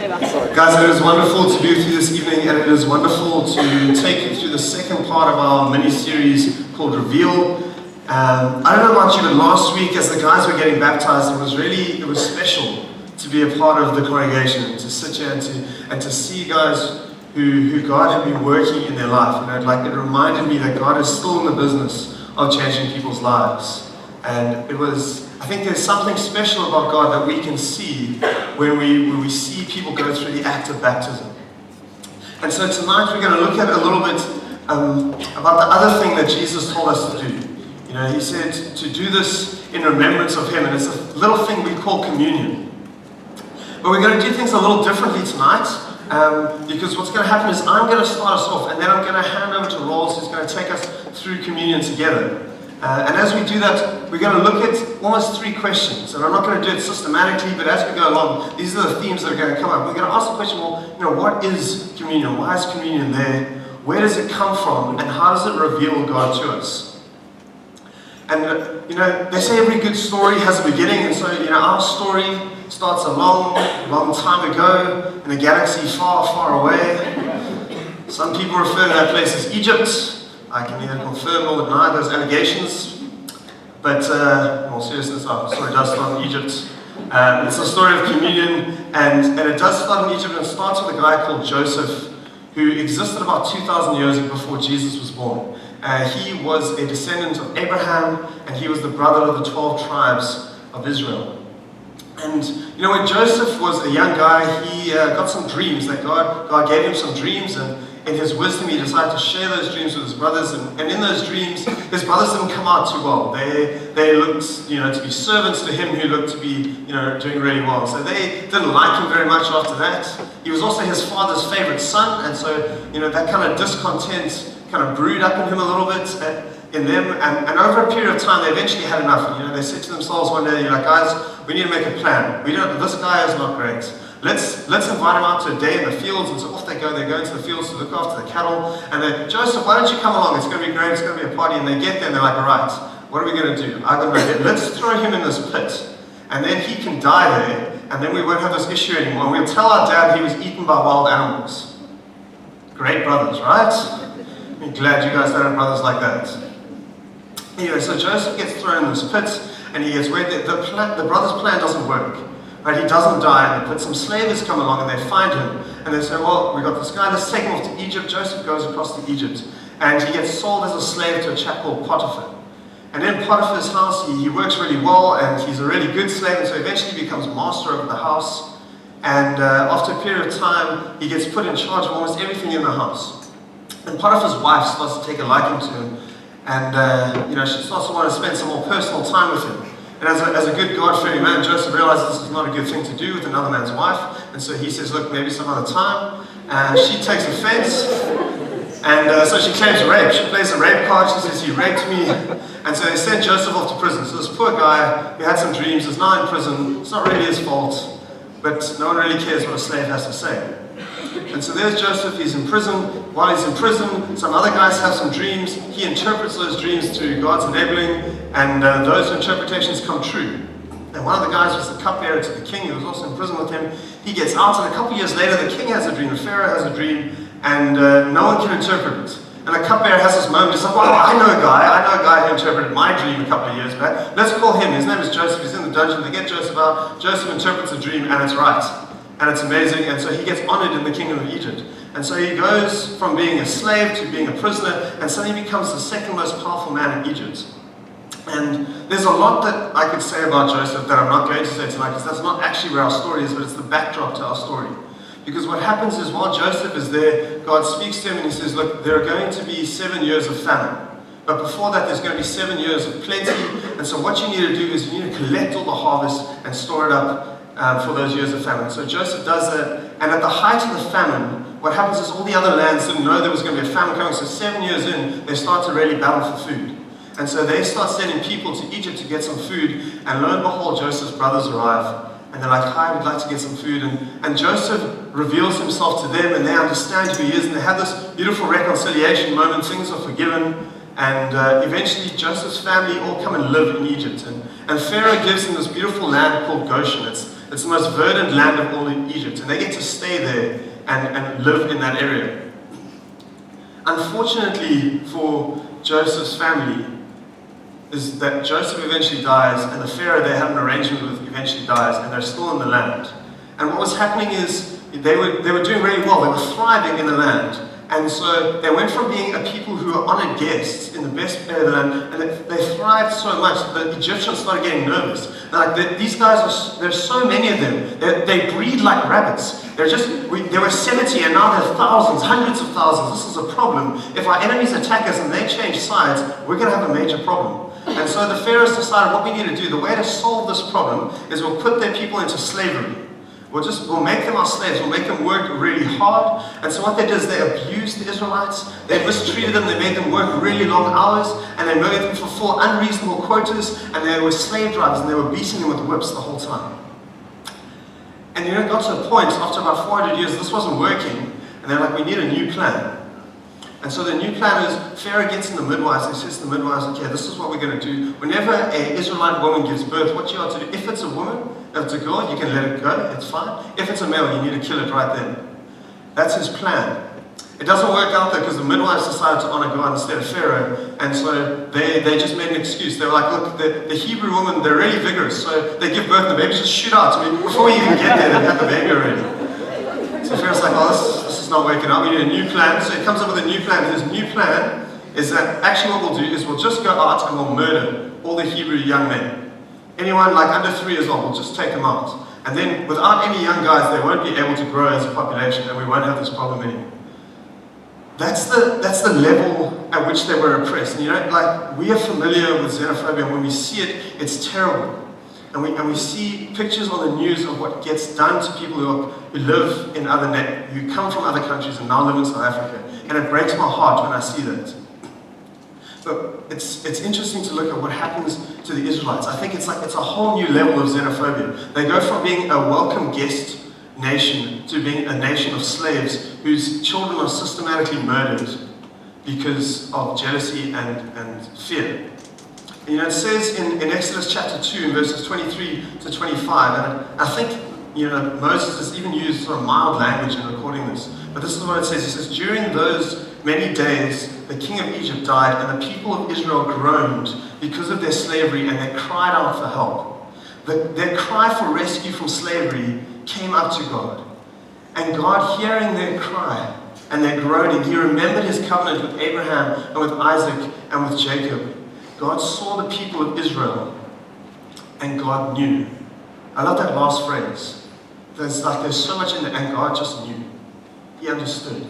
Guys, it is wonderful to be with you this evening, and it is wonderful to take you through the second part of our mini-series called Reveal. I don't know about you, but last week as the guys were getting baptized, it was special to be a part of the congregation and to sit here and to see guys who God had been working in their life. And it reminded me that God is still in the business of changing people's lives. And I think there's something special about God that we can see when we see people go through the act of baptism. And so tonight we're going to look at a little bit about the other thing that Jesus told us to do. You know, he said to do this in remembrance of him, and it's a little thing we call communion. But we're going to do things a little differently tonight, because what's going to happen is I'm going to start us off, and then I'm going to hand over to Rolls, who's going to take us through communion together. And as we do that, we're going to look at almost 3 questions. And I'm not going to do it systematically, but as we go along, these are the themes that are going to come up. We're going to ask the question, well, what is communion? Why is communion there? Where does it come from? And how does it reveal God to us? And, they say every good story has a beginning. And so, our story starts a long, long time ago in a galaxy far, far away. Some people refer to that place as Egypt. I can neither confirm nor deny those allegations, but in all seriousness, our story does start in Egypt. It's the story of communion, and it does start in Egypt, and it starts with a guy called Joseph, who existed about 2,000 years before Jesus was born. He was a descendant of Abraham, and he was the brother of the 12 tribes of Israel. And when Joseph was a young guy, he got some dreams that God gave him some dreams, and in his wisdom, he decided to share those dreams with his brothers, and in those dreams, his brothers didn't come out too well. They looked, to be servants to him who looked to be, doing really well. So they didn't like him very much after that. He was also his father's favorite son, and so, that kind of discontent kind of brewed up in him a little bit in them, and over a period of time, they eventually had enough. They said to themselves one day, guys, we need to make a plan. This guy is not great. Let's invite him out to a day in the fields. And so off they go. They go into the fields to look after the cattle. And then, Joseph, why don't you come along? It's going to be great. It's going to be a party. And they get there and they're like, all right, what are we going to do? Let's throw him in this pit. And then he can die there. And then we won't have this issue anymore. And we'll tell our dad he was eaten by wild animals. Great brothers, right? I'm glad you guys don't have brothers like that. Anyway, so Joseph gets thrown in this pit. And he gets where the brother's plan doesn't work. Right, he doesn't die, but some slavers come along and they find him. And they say, well, we got this guy, let's take him off to Egypt. Joseph goes across to Egypt. And he gets sold as a slave to a chap called Potiphar. And in Potiphar's house, he works really well, and he's a really good slave. And so eventually he becomes master of the house. And after a period of time, he gets put in charge of almost everything in the house. And Potiphar's wife starts to take a liking to him. And she starts to want to spend some more personal time with him. And as a good God-fearing man, Joseph realizes this is not a good thing to do with another man's wife. And so he says, look, maybe some other time. She takes offense. And so she claims rape. She plays a rape card. She says, he raped me. And so they send Joseph off to prison. So this poor guy who had some dreams is now in prison. It's not really his fault. But no one really cares what a slave has to say. And so there's Joseph. He's in prison. While he's in prison, some other guys have some dreams. He interprets those dreams to God's enabling. And those interpretations come true. And one of the guys was the cupbearer to the king, who was also in prison with him. He gets out, and a couple of years later, the king has a dream, the pharaoh has a dream, and no one can interpret it. And the cupbearer has this moment, he's like, well, I know a guy who interpreted my dream a couple of years back. Let's call him. His name is Joseph. He's in the dungeon. They get Joseph out. Joseph interprets the dream, and it's right. And it's amazing, and so he gets honored in the kingdom of Egypt. And so he goes from being a slave to being a prisoner, and suddenly becomes the second most powerful man in Egypt. And there's a lot that I could say about Joseph that I'm not going to say tonight, because that's not actually where our story is, but it's the backdrop to our story. Because what happens is, while Joseph is there, God speaks to him and he says, look, there are going to be 7 years of famine. But before that, there's going to be 7 years of plenty. And so what you need to do is you need to collect all the harvest and store it up for those years of famine. So Joseph does that. And at the height of the famine, what happens is all the other lands didn't know there was going to be a famine coming. So 7 years in, they start to really battle for food. And so they start sending people to Egypt to get some food, and lo and behold, Joseph's brothers arrive. And they're like, hi, we'd like to get some food. And Joseph reveals himself to them, and they understand who he is, and they have this beautiful reconciliation moment. Things are forgiven, and eventually Joseph's family all come and live in Egypt. And Pharaoh gives them this beautiful land called Goshen. It's the most verdant land of all in Egypt, and they get to stay there and live in that area. Unfortunately for Joseph's family, is that Joseph eventually dies, and the Pharaoh they had an arrangement with eventually dies, and they're still in the land. And what was happening is they were doing really well. They were thriving in the land. And so they went from being a people who were honored guests in the best area of the land, and they thrived so much that the Egyptians started getting nervous. They're like, these guys, there's so many of them. They breed like rabbits. There were 70, and now there are thousands, hundreds of thousands. This is a problem. If our enemies attack us and they change sides, we're going to have a major problem. And so the pharaohs decided what we need to do. The way to solve this problem is we'll put their people into slavery. We'll make them our slaves. We'll make them work really hard. And so what they did is they abused the Israelites. They mistreated them. They made them work really long hours. And they made them fulfill unreasonable quotas. And they were slave drivers. And they were beating them with whips the whole time. And it got to a point, after about 400 years, this wasn't working. And they're like, we need a new plan. And so the new plan is, Pharaoh gets in the midwives and he says to the midwives, okay, this is what we're going to do. Whenever an Israelite woman gives birth, what you are to do, if it's a woman, if it's a girl, you can let it go, it's fine. If it's a male, you need to kill it right then. That's his plan. It doesn't work out there because the midwives decided to honor God instead of Pharaoh, and so they just made an excuse. They were like, look, the Hebrew women, they're really vigorous, so they give birth and the babies just shoot out. I mean, before we even get there, they've had the baby already. So Pharaoh's like, oh, this is not working out, we need a new plan. So he comes up with a new plan. His new plan is that actually what we'll do is we'll just go out and we'll murder all the Hebrew young men. Anyone like under 3 years old, we'll just take them out. And then without any young guys, they won't be able to grow as a population and we won't have this problem anymore. That's the level at which they were oppressed. And like, we are familiar with xenophobia, and when we see it, it's terrible. And we see pictures on the news of what gets done to people who live in who come from other countries and now live in South Africa. And it breaks my heart when I see that. But it's interesting to look at what happens to the Israelites. I think it's a whole new level of xenophobia. They go from being a welcome guest nation to being a nation of slaves whose children are systematically murdered because of jealousy and fear. And, it says in Exodus chapter 2, verses 23 to 25, and I think Moses has even used sort of mild language in recording this, but this is what it says. He says, during those many days, the king of Egypt died, and the people of Israel groaned because of their slavery, and they cried out for help. Their cry for rescue from slavery came up to God. And God, hearing their cry and their groaning, he remembered his covenant with Abraham and with Isaac and with Jacob. God saw the people of Israel, and God knew. I love that last phrase. There's so much in there, and God just knew. He understood.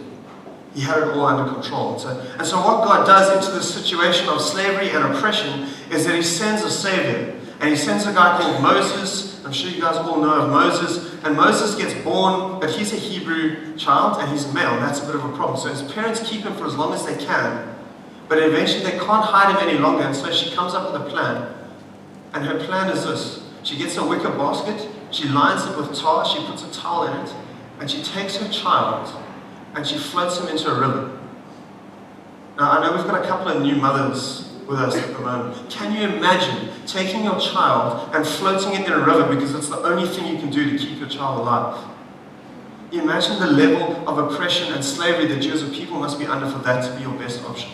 He had it all under control. And so what God does into this situation of slavery and oppression is that he sends a savior. And he sends a guy called Moses. I'm sure you guys all know of Moses. And Moses gets born, but he's a Hebrew child and he's a male. And that's a bit of a problem. So his parents keep him for as long as they can. But eventually they can't hide him any longer. And so she comes up with a plan. And her plan is this. She gets a wicker basket. She lines it with tar. She puts a towel in it. And she takes her child and she floats him into a river. Now I know we've got a couple of new mothers with us at the moment. Can you imagine taking your child and floating it in a river because it's the only thing you can do to keep your child alive? Imagine the level of oppression and slavery that you as a people must be under for that to be your best option.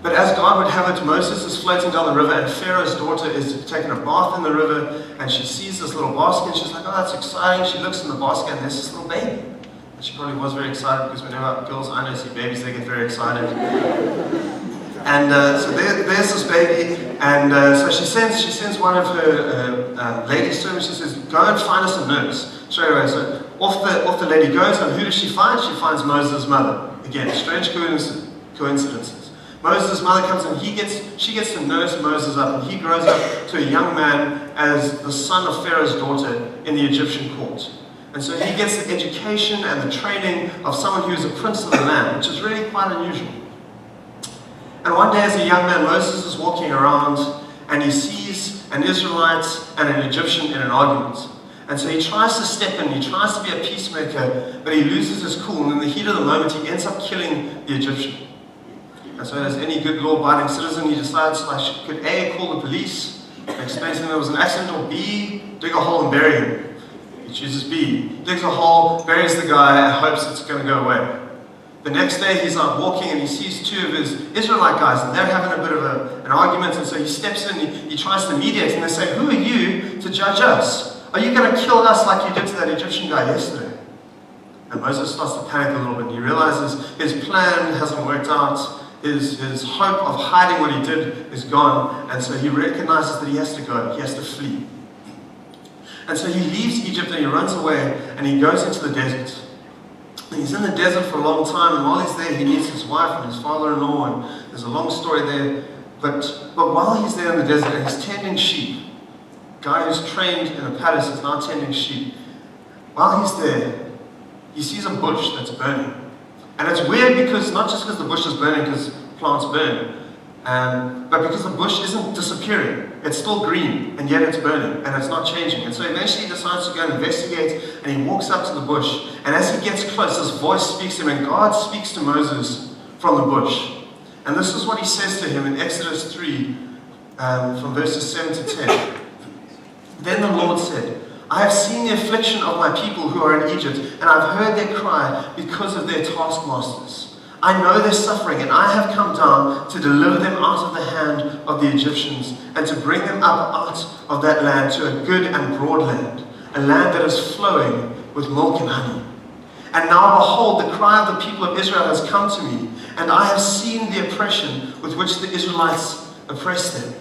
But as God would have it, Moses is floating down the river and Pharaoh's daughter is taking a bath in the river and she sees this little basket and she's like, oh, that's exciting. She looks in the basket and there's this little baby. And she probably was very excited because whenever girls I know see babies, they get very excited. And so there's this baby, and so she sends one of her lady servants. She says, go and find us a nurse straight away. So off the lady goes, and who does she find? She finds Moses' mother. Again, strange coincidences. Moses' mother comes and she gets to nurse Moses up, and he grows up to a young man as the son of Pharaoh's daughter in the Egyptian court. And so he gets the education and the training of someone who is a prince of the land, which is really quite unusual. And one day as a young man, Moses is walking around and he sees an Israelite and an Egyptian in an argument. And so he tries to step in, he tries to be a peacemaker, but he loses his cool, and in the heat of the moment he ends up killing the Egyptian. And so as any good law-abiding citizen, he decides I could A, call the police, Explains to him there was an accidental bee, dig a hole and bury him. He chooses B. Digs a hole, buries the guy, and hopes it's going to go away. The next day he's out walking and he sees two of his Israelite guys and they're having a bit of an argument, and so he steps in, he tries to mediate, and they say, "Who are you to judge us? Are you going to kill us like you did to that Egyptian guy yesterday?" And Moses starts to panic a little bit. He realizes his plan hasn't worked out. His hope of hiding what he did is gone, and so he recognizes that he has to go, he has to flee. And so he leaves Egypt and he runs away and he goes into the desert. And he's in the desert for a long time, and while he's there he meets his wife and his father-in-law, and there's a long story there. But while he's there in the desert and he's tending sheep, a guy who's trained in a palace is now tending sheep. While he's there, he sees a bush that's burning. And it's weird because, not just because the bush is burning because plants burn, but because the bush isn't disappearing. It's still green, and yet it's burning, and it's not changing. And so eventually he decides to go and investigate, and he walks up to the bush. And as he gets close, this voice speaks to him, and God speaks to Moses from the bush. And this is what he says to him in Exodus 3, from verses 7 to 10. Then the Lord said, "I have seen the affliction of my people who are in Egypt, and I've heard their cry because of their taskmasters. I know their suffering, and I have come down to deliver them out of the hand of the Egyptians, and to bring them up out of that land to a good and broad land, a land that is flowing with milk and honey. And now behold, the cry of the people of Israel has come to me, and I have seen the oppression with which the Israelites oppress them.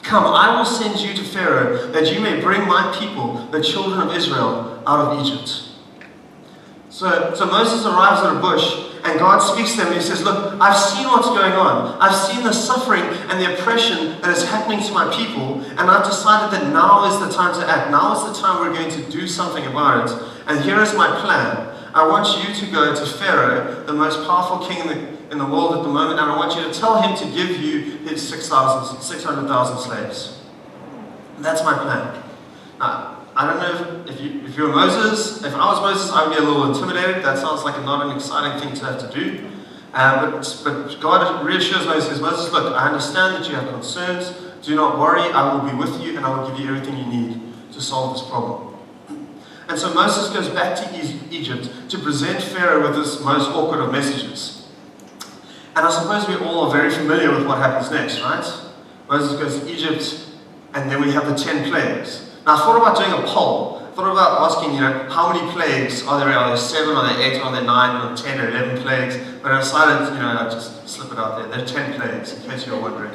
Come, I will send you to Pharaoh, that you may bring my people, the children of Israel, out of Egypt." So Moses arrives at a bush, and God speaks to him, and he says, "Look, I've seen what's going on. I've seen the suffering and the oppression that is happening to my people, and I've decided that now is the time to act. Now is the time we're going to do something about it. And here is my plan. I want you to go to Pharaoh, the most powerful king in the world at the moment, and I want you to tell him to give you his 600,000 slaves." And that's my plan. Now, I don't know if you're Moses. If I was Moses, I would be a little intimidated. That sounds like not an exciting thing to have to do. But God reassures Moses, says, "Moses, look, I understand that you have concerns. Do not worry. I will be with you, and I will give you everything you need to solve this problem." And so Moses goes back to Egypt to present Pharaoh with this most awkward of messages. And I suppose we all are very familiar with what happens next, right? Moses goes to Egypt, and then we have the 10 plagues. Now, I thought about doing a poll. I thought about asking, how many plagues are there? Are there 7, are there 8, are there 9, or 10, or 11 plagues? But I decided, I'd just slip it out there. There are 10 plagues, in case you're wondering.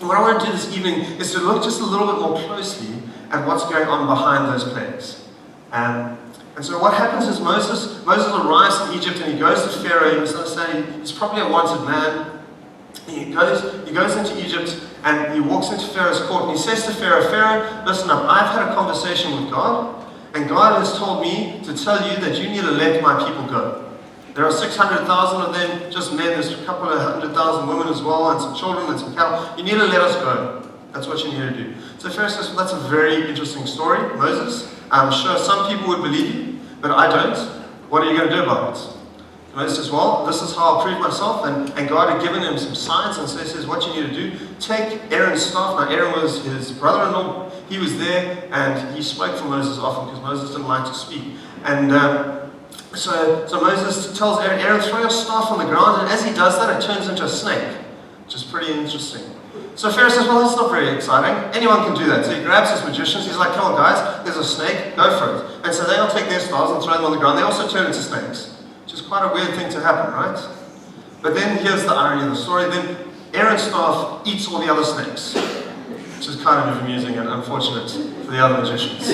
And what I want to do this evening is to look just a little bit more closely at what's going on behind those plagues. And so what happens is Moses arrives in Egypt, and he goes to Pharaoh. You must understand, he's probably a wanted man. He goes into Egypt, and he walks into Pharaoh's court, and he says to Pharaoh, "Pharaoh, listen up, I've had a conversation with God, and God has told me to tell you that you need to let my people go. There are 600,000 of them, just men. There's a couple of 100,000 women as well, and some children and some cattle. You need to let us go. That's what you need to do." So Pharaoh says, "Well, that's a very interesting story, Moses. I'm sure some people would believe you, but I don't. What are you going to do about it?" Moses says, "Well, this is how I'll prove myself." And God had given him some signs, and so he says, "What you need to do, take Aaron's staff." Now, Aaron was his brother-in-law. He was there, and he spoke for Moses often because Moses didn't like to speak. And so Moses tells Aaron, "Throw your staff on the ground," and as he does that, it turns into a snake, which is pretty interesting. So Pharaoh says, "Well, that's not very exciting. Anyone can do that." So he grabs his magicians. He's like, "Come on, guys, there's a snake, go for it." And so they all take their staffs and throw them on the ground. They also turn into snakes, which is quite a weird thing to happen, right? But then here's the irony of the story. Then Aaron's staff eats all the other snakes, which is kind of amusing and unfortunate for the other magicians.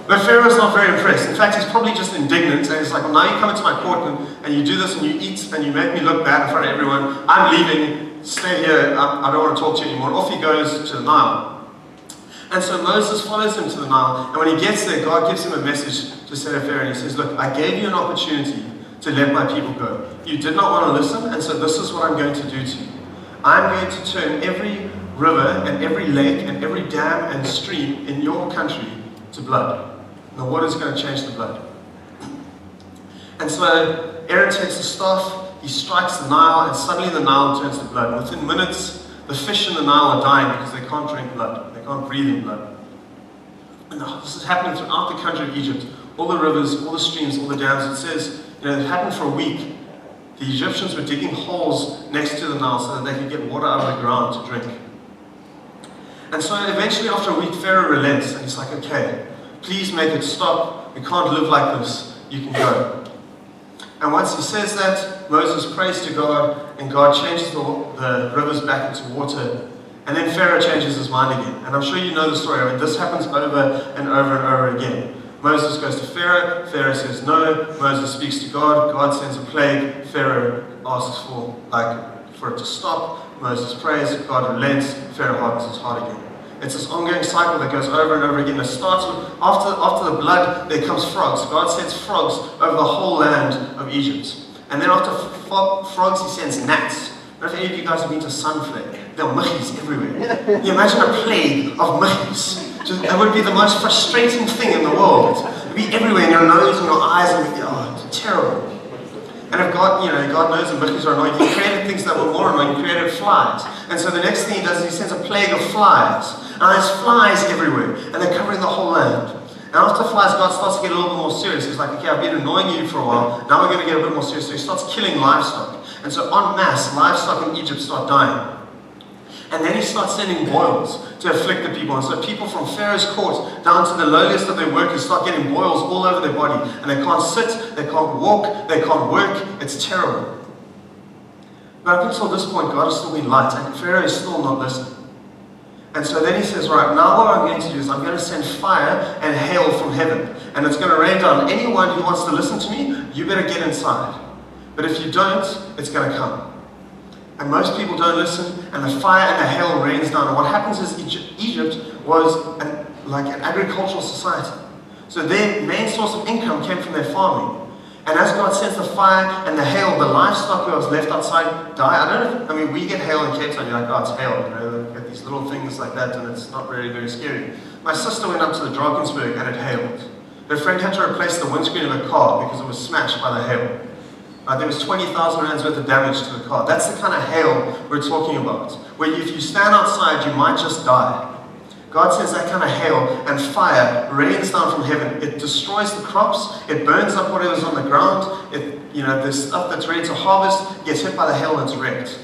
But Pharaoh's not very impressed. In fact, he's probably just indignant, and he's like, "Well, now you come into my court and you do this and you eat and you make me look bad in front of everyone. I'm leaving. Stay here. I don't want to talk to you anymore." Off he goes to the Nile. And so Moses follows him to the Nile, and when he gets there, God gives him a message to say to Pharaoh, and he says, "Look, I gave you an opportunity to let my people go. You did not want to listen, and so this is what I'm going to do to you. I'm going to turn every river and every lake and every dam and stream in your country to blood. And the water's going to change to blood." And so Aaron takes the staff, he strikes the Nile, and suddenly the Nile turns to blood. Within minutes, The fish in the Nile are dying because they can't drink blood. They can't breathe in blood. And this is happening throughout the country of Egypt. All the rivers, all the streams, all the dams. It says, it happened for a week. The Egyptians were digging holes next to the Nile so that they could get water out of the ground to drink. And so eventually after a week, Pharaoh relents and he's like, okay, please make it stop. We can't live like this. You can go. And once he says that, Moses prays to God, and God changes the rivers back into water. And then Pharaoh changes his mind again. And I'm sure you know the story. I mean, this happens over and over and over again. Moses goes to Pharaoh. Pharaoh says no. Moses speaks to God. God sends a plague. Pharaoh asks for it to stop. Moses prays. God relents. Pharaoh hardens his heart again. It's this ongoing cycle that goes over and over again. It starts with, after the blood, there comes frogs. God sends frogs over the whole land of Egypt. And then after frogs, he sends gnats. I don't know if any of you guys have been to Sunflake. There are muggies everywhere. You imagine a plague of muggies. That would be the most frustrating thing in the world. It would be everywhere in your nose and your eyes, and it's terrible. And if God, God knows the muggies are annoying, He created things that were more annoying. He created flies. And so the next thing He does is He sends a plague of flies. And there's flies everywhere, and they're covering the whole land. And after flies, God starts to get a little bit more serious. He's like, okay, I've been annoying you for a while. Now we're going to get a bit more serious. So He starts killing livestock. And so en masse, livestock in Egypt start dying. And then He starts sending boils to afflict the people. And so people from Pharaoh's court down to the lowliest of their workers start getting boils all over their body. And they can't sit, they can't walk, they can't work. It's terrible. But up until this point, God has still been light, and Pharaoh is still not listening. And so then He says, right, now what I'm going to do is I'm going to send fire and hail from heaven. And it's going to rain down. Anyone who wants to listen to me, you better get inside. But if you don't, it's going to come. And most people don't listen, and the fire and the hail rains down. And what happens is Egypt was an agricultural society. So their main source of income came from their farming. And as God sends the fire and the hail, the livestock that was left outside die. We get hail in Cape Town, you're like, oh, it's hail. They get these little things like that, and it's not very, very scary. My sister went up to the Drakensberg and it hailed. Her friend had to replace the windscreen of her car because it was smashed by the hail. There was 20,000 rands worth of damage to the car. That's the kind of hail we're talking about. Where if you stand outside, you might just die. God sends that kind of hail, and fire rains down from heaven. It destroys the crops. It burns up whatever's on the ground. The stuff that's ready to harvest gets hit by the hail and it's wrecked.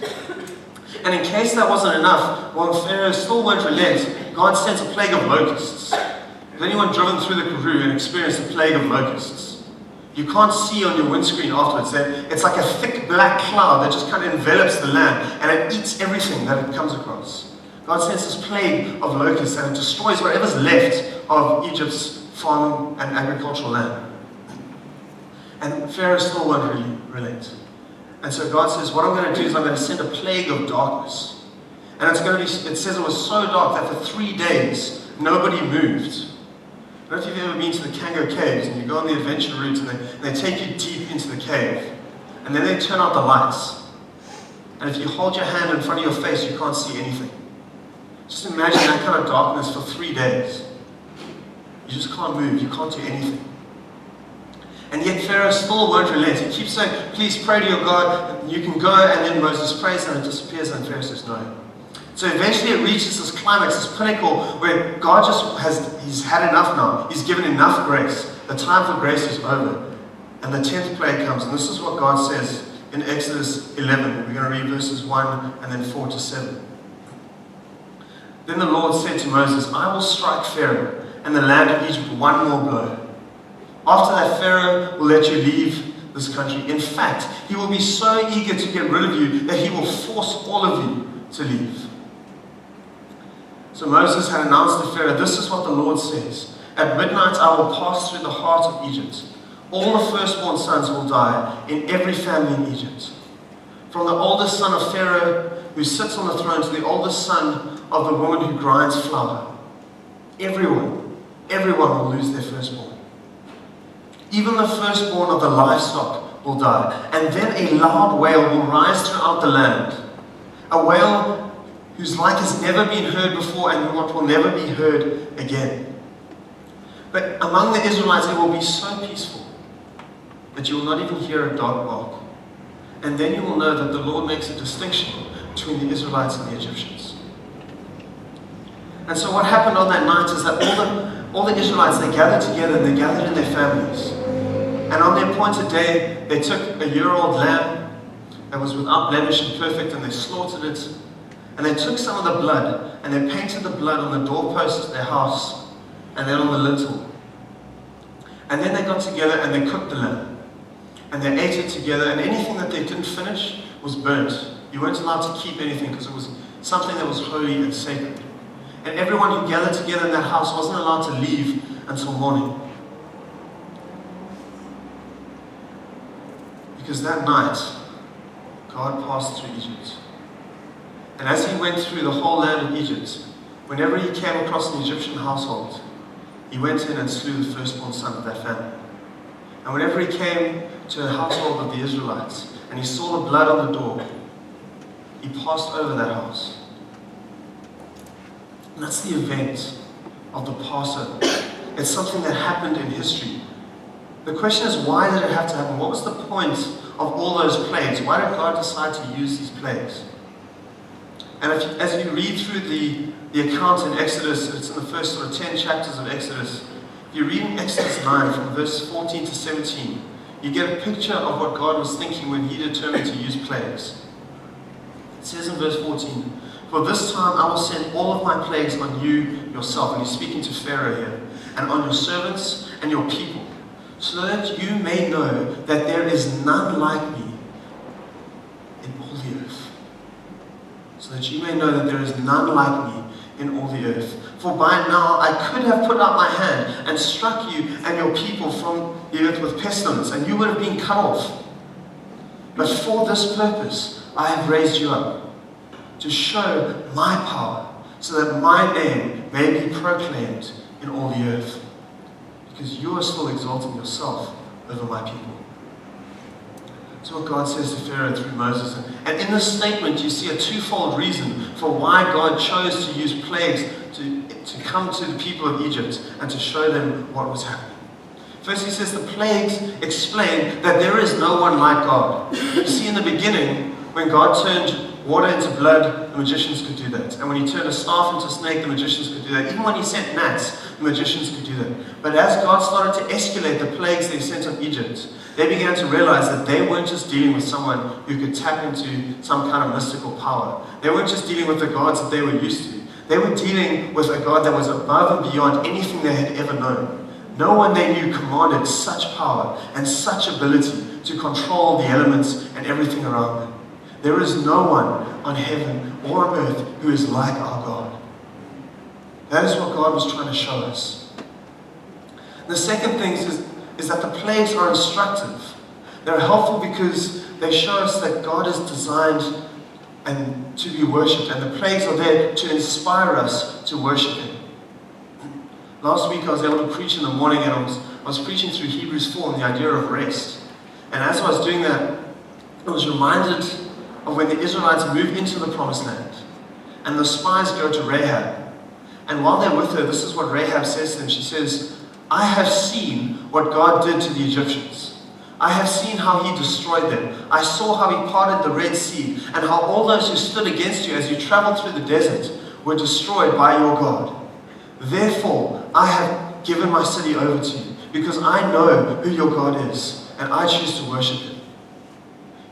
And in case that wasn't enough, while Pharaoh still won't relent, God sends a plague of locusts. Has anyone driven through the Karoo and experienced a plague of locusts? You can't see on your windscreen afterwards. It's like a thick black cloud that just kind of envelops the land, and it eats everything that it comes across. God sends this plague of locusts, and it destroys whatever's left of Egypt's farming and agricultural land. And Pharaoh still won't really relent. And so God says, what I'm going to do is I'm going to send a plague of darkness. And it says it was so dark that for 3 days, nobody moved. I don't know if you've ever been to the Kango Caves, and you go on the adventure route, and they take you deep into the cave. And then they turn out the lights. And if you hold your hand in front of your face, you can't see anything. Just imagine that kind of darkness for 3 days. You just can't move, you can't do anything. And yet Pharaoh still won't relent. He keeps saying, please pray to your God, you can go, and then Moses prays and it disappears, and Pharaoh says no. So eventually it reaches this climax, this pinnacle, where God he's had enough now. He's given enough grace. The time for grace is over. And the 10th plague comes, and this is what God says in Exodus 11. We're going to read verses 1 and then 4 to 7. Then the Lord said to Moses, I will strike Pharaoh and the land of Egypt one more blow. After that, Pharaoh will let you leave this country. In fact, he will be so eager to get rid of you that he will force all of you to leave. So Moses had announced to Pharaoh, this is what the Lord says. At midnight I will pass through the heart of Egypt. All the firstborn sons will die in every family in Egypt. From the oldest son of Pharaoh who sits on the throne to the oldest son of the woman who grinds flour. Everyone will lose their firstborn. Even the firstborn of the livestock will die. And then a loud wail will rise throughout the land. A wail whose like has never been heard before and what will never be heard again. But among the Israelites it will be so peaceful that you will not even hear a dog bark. And then you will know that the Lord makes a distinction between the Israelites and the Egyptians. And so what happened on that night is that all the Israelites, they gathered together and they gathered in their families. And on the appointed day, they took a year-old lamb that was without blemish and perfect, and they slaughtered it. And they took some of the blood, and they painted the blood on the doorpost of their house, and then on the lintel. And then they got together and they cooked the lamb. And they ate it together, and anything that they didn't finish was burnt. You weren't allowed to keep anything because it was something that was holy and sacred. And everyone who gathered together in that house wasn't allowed to leave until morning. Because that night, God passed through Egypt. And as he went through the whole land of Egypt, whenever he came across an Egyptian household, he went in and slew the firstborn son of that family. And whenever he came to a household of the Israelites, and he saw the blood on the door, he passed over that house. And that's the event of the Passover. It's something that happened in history. The question is, why did it have to happen? What was the point of all those plagues? Why did God decide to use these plagues? And as you read through the account in Exodus, it's in the first sort of 10 chapters of Exodus. If you read in Exodus 9 from verse 14 to 17, you get a picture of what God was thinking when he determined to use plagues. It says in verse 14, "For this time I will send all of my plagues on you yourself," and he's speaking to Pharaoh here, "and on your servants and your people, so that you may know that there is none like me in all the earth." So that you may know that there is none like me in all the earth. "For by now I could have put out my hand and struck you and your people from the earth with pestilence, and you would have been cut off. But for this purpose I have raised you up, to show my power, so that my name may be proclaimed in all the earth. Because you are still exalting yourself over my people." That's what God says to Pharaoh through Moses. And in this statement, you see a twofold reason for why God chose to use plagues to come to the people of Egypt and to show them what was happening. First, he says the plagues explain that there is no one like God. You see, in the beginning, when God turned water into blood, the magicians could do that. And when he turned a staff into a snake, the magicians could do that. Even when he sent gnats, the magicians could do that. But as God started to escalate the plagues they sent on Egypt, they began to realize that they weren't just dealing with someone who could tap into some kind of mystical power. They weren't just dealing with the gods that they were used to. They were dealing with a God that was above and beyond anything they had ever known. No one they knew commanded such power and such ability to control the elements and everything around them. There is no one on heaven or on earth who is like our God. That is what God was trying to show us. The second thing is that the plagues are instructive. They're helpful because they show us that God is designed and to be worshipped, and the plagues are there to inspire us to worship Him. Last week I was able to preach in the morning, and I was preaching through Hebrews 4 and the idea of rest. And as I was doing that, I was reminded of when the Israelites moved into the promised land, and the spies go to Rahab. And while they're with her, this is what Rahab says to them. She says, "I have seen what God did to the Egyptians. I have seen how He destroyed them. I saw how He parted the Red Sea, and how all those who stood against you as you traveled through the desert were destroyed by your God. Therefore, I have given my city over to you, because I know who your God is, and I choose to worship Him."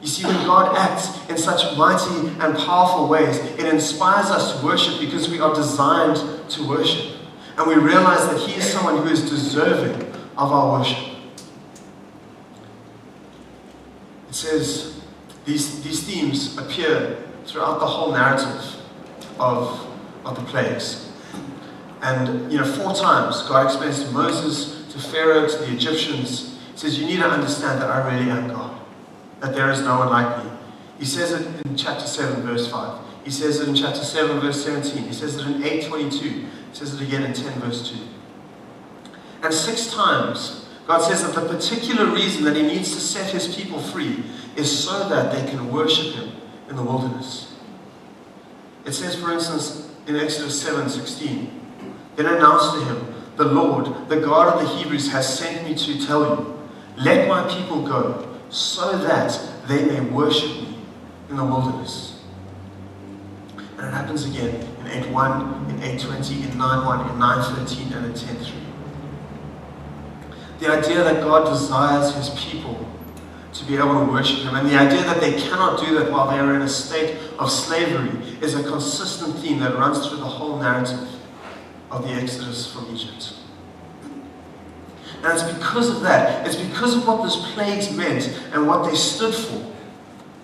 You see, when God acts in such mighty and powerful ways, it inspires us to worship because we are designed to worship. And we realize that He is someone who is deserving of our worship. It says these themes appear throughout the whole narrative of the plagues. And 4 times God explains to Moses, to Pharaoh, to the Egyptians. He says, "You need to understand that I really am God, that there is no one like me." He says it in chapter 7, verse 5. He says it in chapter 7, verse 17. He says it in 8:22. He says it again in 10, verse 2. And 6 times, God says that the particular reason that He needs to set His people free is so that they can worship Him in the wilderness. It says, for instance, in Exodus 7:16, "Then announced to him, 'The Lord, the God of the Hebrews, has sent me to tell you, let my people go, so that they may worship me in the wilderness.'" And it happens again in 8:1, in 8:20, in 9:1, in 9:13, and in 10:3. The idea that God desires His people to be able to worship Him, and the idea that they cannot do that while they are in a state of slavery, is a consistent theme that runs through the whole narrative of the Exodus from Egypt. And it's because of that, it's because of what those plagues meant and what they stood for,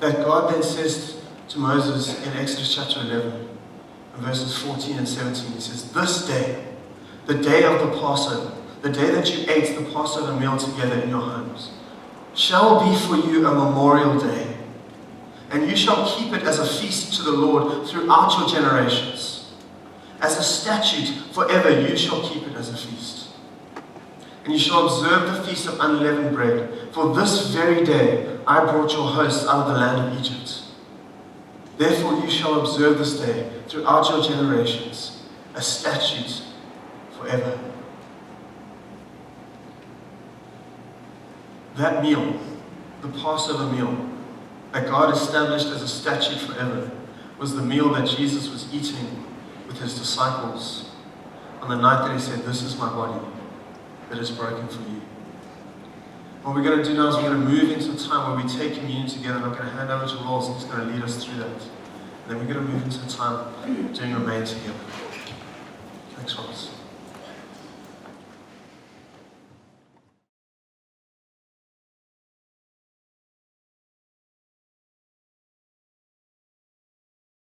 that God then says to Moses in Exodus chapter 11, in verses 14 and 17, He says, "This day, the day of the Passover, the day that you ate the Passover meal together in your homes, shall be for you a memorial day, and you shall keep it as a feast to the Lord throughout your generations. As a statute forever you shall keep it as a feast. And you shall observe the feast of unleavened bread, for this very day I brought your hosts out of the land of Egypt. Therefore you shall observe this day throughout your generations, a statute forever." That meal, the Passover meal, that God established as a statute forever, was the meal that Jesus was eating with His disciples on the night that He said, "This is my body that is broken for you." What we're going to do now is we're going to move into a time where we take communion together, and I'm going to hand over to Rolls, and He's going to lead us through that. And then we're going to move into a time doing Remain together. Thanks, Rolls.